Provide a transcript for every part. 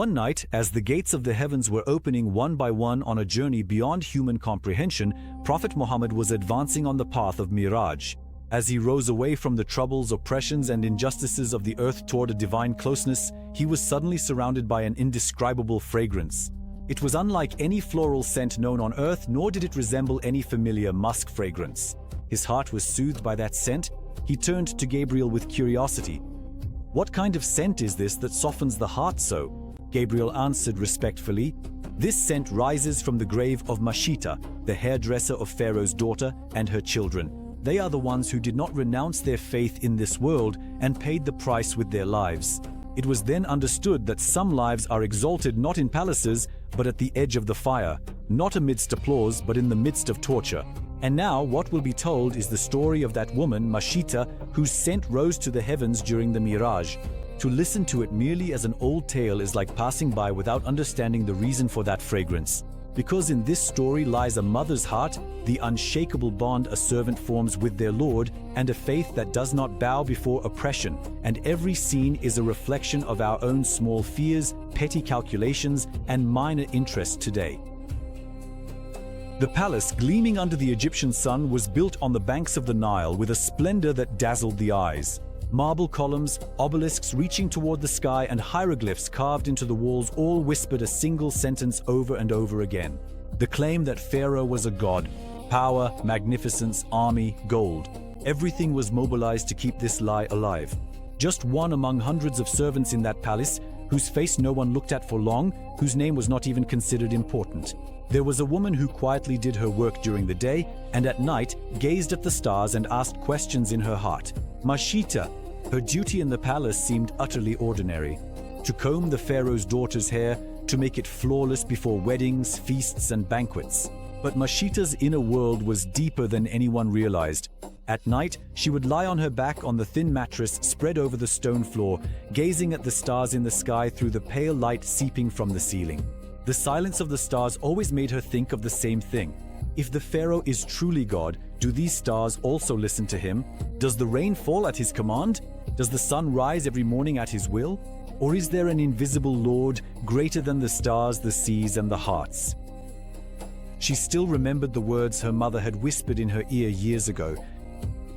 One night, as the gates of the heavens were opening one by one on a journey beyond human comprehension, Prophet Muhammad was advancing on the path of Miraj. As he rose away from the troubles, oppressions, and injustices of the earth toward a divine closeness, he was suddenly surrounded by an indescribable fragrance. It was unlike any floral scent known on earth, nor did it resemble any familiar musk fragrance. His heart was soothed by that scent. He turned to Gabriel with curiosity. "What kind of scent is this that softens the heart so?" Gabriel answered respectfully, "This scent rises from the grave of Mashita, the hairdresser of Pharaoh's daughter, and her children. They are the ones who did not renounce their faith in this world and paid the price with their lives." It was then understood that some lives are exalted not in palaces, but at the edge of the fire, not amidst applause, but in the midst of torture. And now what will be told is the story of that woman, Mashita, whose scent rose to the heavens during the Miraj. To listen to it merely as an old tale is like passing by without understanding the reason for that fragrance. Because in this story lies a mother's heart, the unshakable bond a servant forms with their Lord, and a faith that does not bow before oppression. And every scene is a reflection of our own small fears, petty calculations, and minor interests today. The palace, gleaming under the Egyptian sun, was built on the banks of the Nile with a splendor that dazzled the eyes. Marble columns, obelisks reaching toward the sky, and hieroglyphs carved into the walls all whispered a single sentence over and over again. The claim that Pharaoh was a god. Power, magnificence, army, gold. Everything was mobilized to keep this lie alive. Just one among hundreds of servants in that palace, whose face no one looked at for long, whose name was not even considered important. There was a woman who quietly did her work during the day, and at night gazed at the stars and asked questions in her heart. Mashita. Her duty in the palace seemed utterly ordinary. To comb the Pharaoh's daughter's hair, to make it flawless before weddings, feasts, and banquets. But Mashita's inner world was deeper than anyone realized. At night, she would lie on her back on the thin mattress spread over the stone floor, gazing at the stars in the sky through the pale light seeping from the ceiling. The silence of the stars always made her think of the same thing. If the Pharaoh is truly God, do these stars also listen to him? Does the rain fall at his command? Does the sun rise every morning at his will? Or is there an invisible Lord greater than the stars, the seas, and the hearts? She still remembered the words her mother had whispered in her ear years ago.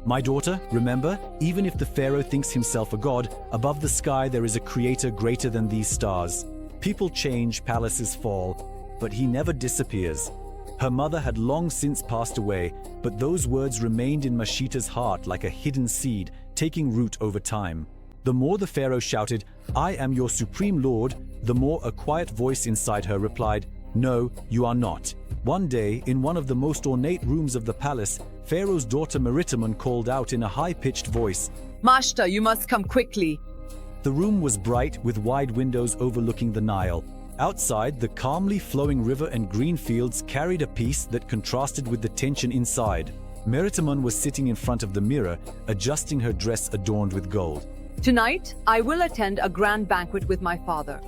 "My daughter, remember, even if the Pharaoh thinks himself a god, above the sky there is a creator greater than these stars. People change, palaces fall, but he never disappears." Her mother had long since passed away, but those words remained in Mashita's heart like a hidden seed, taking root over time. The more the Pharaoh shouted, "I am your supreme lord," the more a quiet voice inside her replied, "No, you are not." One day, in one of the most ornate rooms of the palace, Pharaoh's daughter Maritamon called out in a high-pitched voice, "Mashita, you must come quickly." The room was bright, with wide windows overlooking the Nile. Outside, the calmly flowing river and green fields carried a peace that contrasted with the tension inside. Maritamon was sitting in front of the mirror, adjusting her dress adorned with gold. "Tonight, I will attend a grand banquet with my father.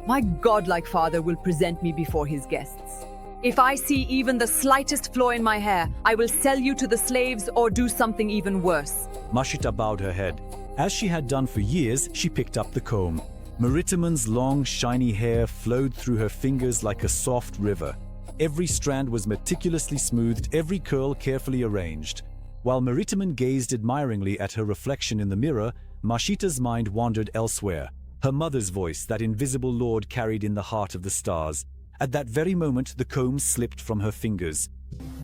My godlike father will present me before his guests. If I see even the slightest flaw in my hair, I will sell you to the slaves or do something even worse." Mashita bowed her head. As she had done for years, she picked up the comb. Maritamon's long, shiny hair flowed through her fingers like a soft river. Every strand was meticulously smoothed, every curl carefully arranged. While Maritamon gazed admiringly at her reflection in the mirror, Mashita's mind wandered elsewhere. Her mother's voice, that invisible lord carried in the heart of the stars. At that very moment, the comb slipped from her fingers.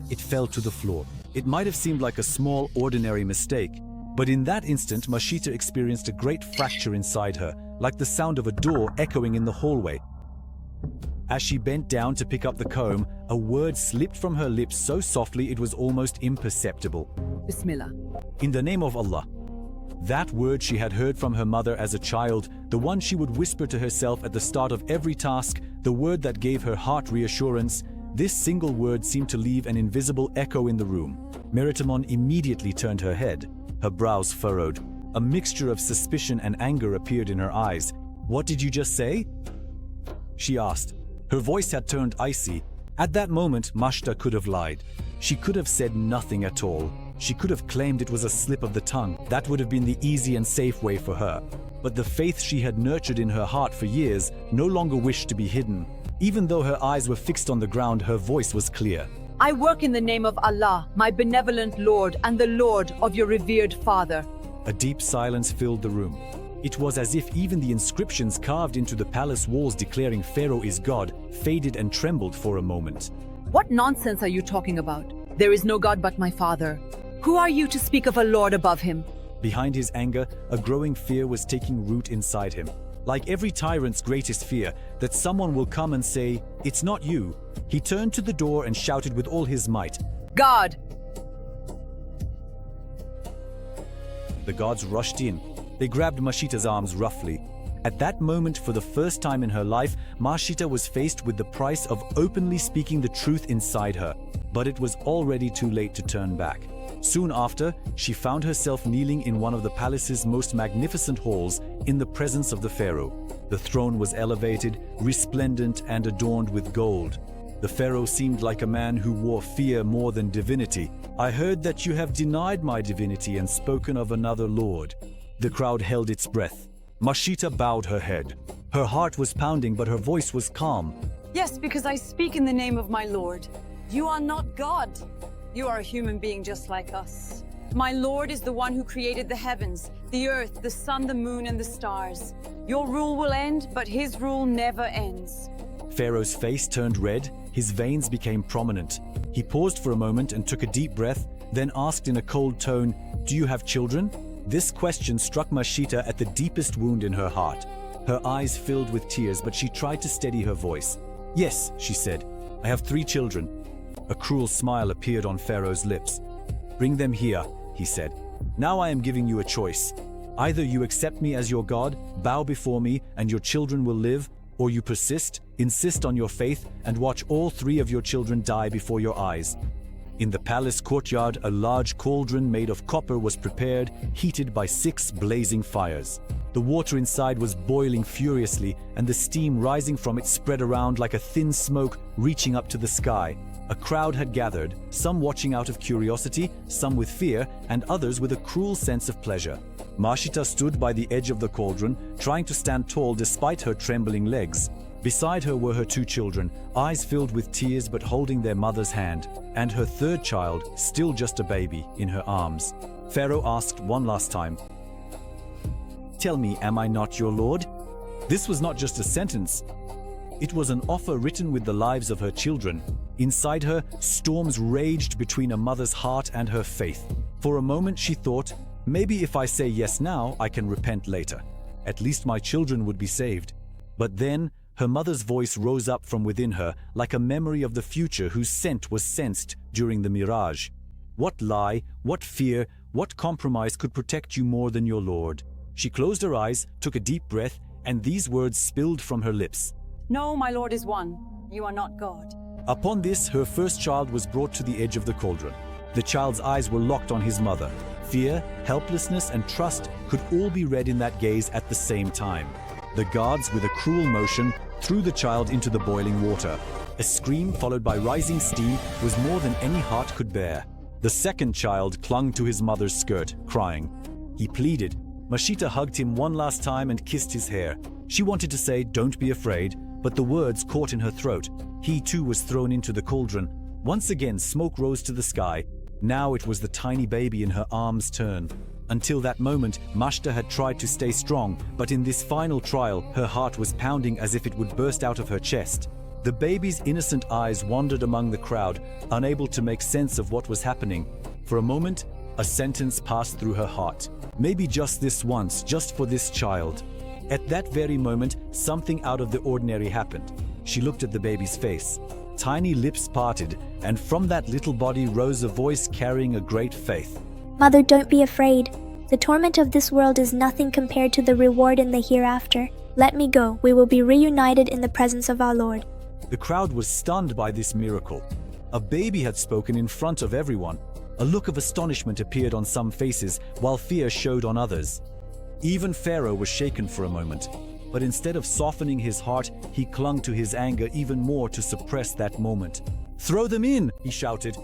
It fell to the floor. It might have seemed like a small, ordinary mistake, but in that instant, Mashita experienced a great fracture inside her, like the sound of a door echoing in the hallway. As she bent down to pick up the comb, a word slipped from her lips so softly it was almost imperceptible. "Bismillah." "In the name of Allah." That word she had heard from her mother as a child, the one she would whisper to herself at the start of every task, the word that gave her heart reassurance. This single word seemed to leave an invisible echo in the room. Maritamon immediately turned her head. Her brows furrowed. A mixture of suspicion and anger appeared in her eyes. "What did you just say?" she asked. Her voice had turned icy. At that moment, Mashita could have lied. She could have said nothing at all. She could have claimed it was a slip of the tongue. That would have been the easy and safe way for her. but the faith she had nurtured in her heart for years no longer wished to be hidden. Even though her eyes were fixed on the ground, her voice was clear. I work in the name of Allah, my benevolent Lord and the Lord of your revered father. A deep silence filled the room. It was as if even the inscriptions carved into the palace walls declaring Pharaoh is God faded and trembled for a moment. What nonsense are you talking about? There is no God but my father. Who are you to speak of a Lord above him? Behind his anger, a growing fear was taking root inside him. Like every tyrant's greatest fear, that someone will come and say, "It's not you." He turned to the door and shouted with all his might, God! The guards rushed in. They grabbed Mashita's arms roughly. At that moment, for the first time in her life, Mashita was faced with the price of openly speaking the truth inside her. But it was already too late to turn back. Soon after, she found herself kneeling in one of the palace's most magnificent halls in the presence of the Pharaoh. The throne was elevated, resplendent, and adorned with gold. The Pharaoh seemed like a man who wore fear more than divinity. "I heard that you have denied my divinity and spoken of another Lord." The crowd held its breath. Mashita bowed her head. Her heart was pounding, but her voice was calm. Yes, because I speak in the name of my Lord. You are not God. You are a human being just like us. My Lord is the one who created the heavens, the earth, the sun, the moon, and the stars. Your rule will end, but his rule never ends. Pharaoh's face turned red. His veins became prominent. He paused for a moment and took a deep breath, then asked in a cold tone, "Do you have children?" This question struck Mashita at the deepest wound in her heart. Her eyes filled with tears, but she tried to steady her voice. "Yes," she said, "I have 3 children." A cruel smile appeared on Pharaoh's lips. "Bring them here," he said. "Now I am giving you a choice. Either you accept me as your God, bow before me, and your children will live, or you insist on your faith, and watch all 3 of your children die before your eyes." In the palace courtyard, a large cauldron made of copper was prepared, heated by 6 blazing fires. The water inside was boiling furiously, and the steam rising from it spread around like a thin smoke reaching up to the sky. A crowd had gathered, some watching out of curiosity, some with fear, and others with a cruel sense of pleasure. Mashita stood by the edge of the cauldron, trying to stand tall despite her trembling legs. Beside her were her 2 children, eyes filled with tears but holding their mother's hand, and her 3rd child, still just a baby, in her arms. Pharaoh asked one last time, "Tell me, am I not your Lord?" This was not just a sentence. It was an offer written with the lives of her children. Inside her, storms raged between a mother's heart and her faith. For a moment she thought, maybe if I say yes now, I can repent later. At least my children would be saved. But then, her mother's voice rose up from within her like a memory of the future whose scent was sensed during the mirage. What lie, what fear, what compromise could protect you more than your Lord? She closed her eyes, took a deep breath, and these words spilled from her lips. No, my Lord is one. You are not God. Upon this, her first child was brought to the edge of the cauldron. The child's eyes were locked on his mother. Fear, helplessness, and trust could all be read in that gaze at the same time. The guards, with a cruel motion, threw the child into the boiling water. A scream followed by rising steam was more than any heart could bear. The second child clung to his mother's skirt, crying. He pleaded. Mashita hugged him one last time and kissed his hair. She wanted to say, "Don't be afraid," but the words caught in her throat. He too was thrown into the cauldron. Once again, smoke rose to the sky. Now it was the tiny baby in her arms' turn. Until that moment, Mashita had tried to stay strong, but in this final trial, her heart was pounding as if it would burst out of her chest. The baby's innocent eyes wandered among the crowd, unable to make sense of what was happening. For a moment, a sentence passed through her heart. Maybe just this once, just for this child. At that very moment, something out of the ordinary happened. She looked at the baby's face. Tiny lips parted, and from that little body rose a voice carrying a great faith. Mother, don't be afraid. The torment of this world is nothing compared to the reward in the hereafter. Let me go. We will be reunited in the presence of our Lord. The crowd was stunned by this miracle. A baby had spoken in front of everyone. A look of astonishment appeared on some faces, while fear showed on others. Even Pharaoh was shaken for a moment. But instead of softening his heart, he clung to his anger even more to suppress that moment. "Throw them in!" he shouted.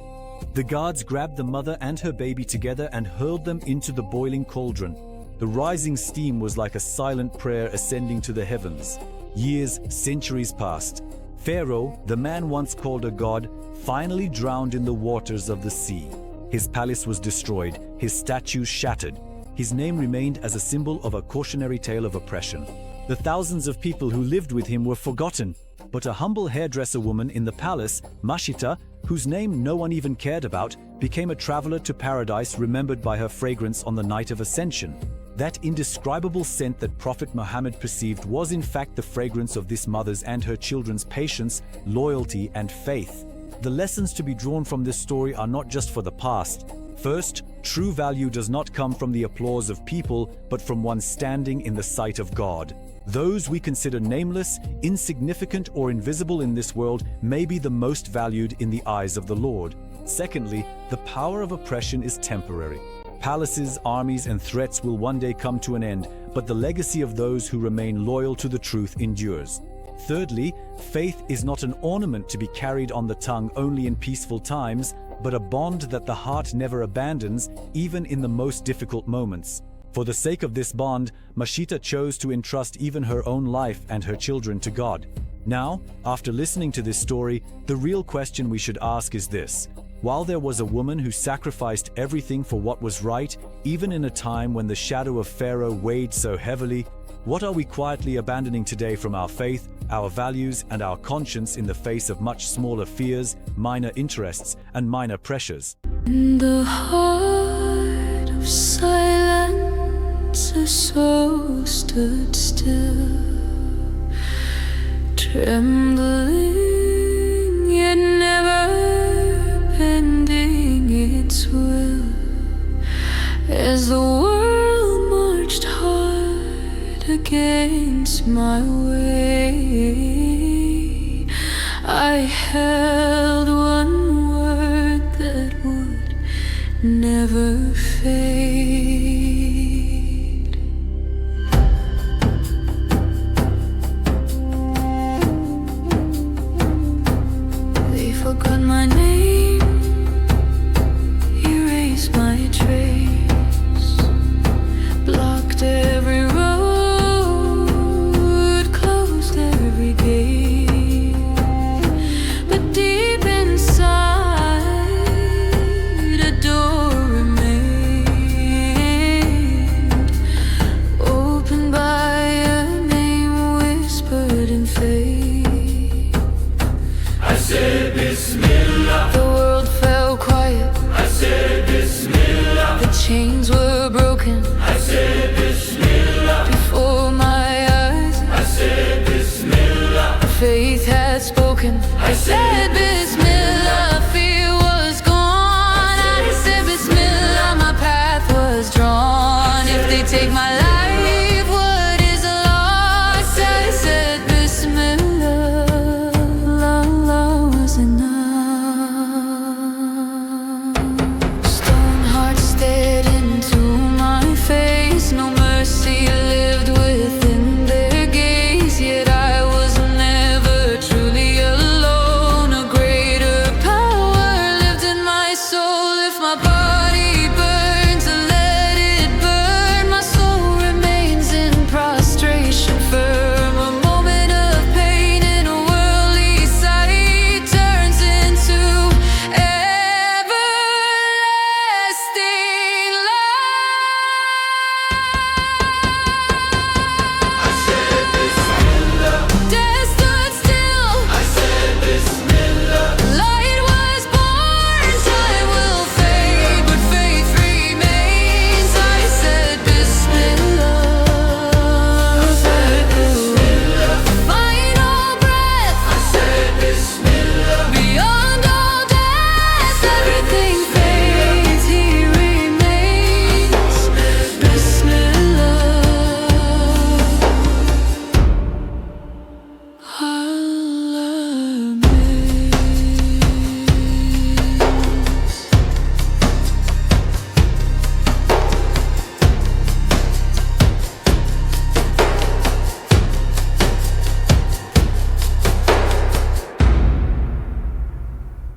The guards grabbed the mother and her baby together and hurled them into the boiling cauldron. The rising steam was like a silent prayer ascending to the heavens. Years, centuries passed. Pharaoh, the man once called a god, finally drowned in the waters of the sea. His palace was destroyed, his statues shattered. His name remained as a symbol of a cautionary tale of oppression. The thousands of people who lived with him were forgotten, but a humble hairdresser woman in the palace, Mashita, whose name no one even cared about, became a traveler to paradise remembered by her fragrance on the night of ascension. That indescribable scent that Prophet Muhammad perceived was in fact the fragrance of this mother's and her children's patience, loyalty, and faith. The lessons to be drawn from this story are not just for the past. First, true value does not come from the applause of people, but from one standing in the sight of God. Those we consider nameless, insignificant, or invisible in this world may be the most valued in the eyes of the Lord. Secondly, the power of oppression is temporary. Palaces, armies, and threats will one day come to an end, but the legacy of those who remain loyal to the truth endures. Thirdly, faith is not an ornament to be carried on the tongue only in peaceful times, but a bond that the heart never abandons, even in the most difficult moments. For the sake of this bond, Mashita chose to entrust even her own life and her children to God. Now, after listening to this story, the real question we should ask is this: while there was a woman who sacrificed everything for what was right, even in a time when the shadow of Pharaoh weighed so heavily, what are we quietly abandoning today from our faith, our values, and our conscience in the face of much smaller fears, minor interests, and minor pressures? In the heart of silence, a soul stood still, trembling yet never bending its will, as the world marched hard against my way. I held one word that would never fade.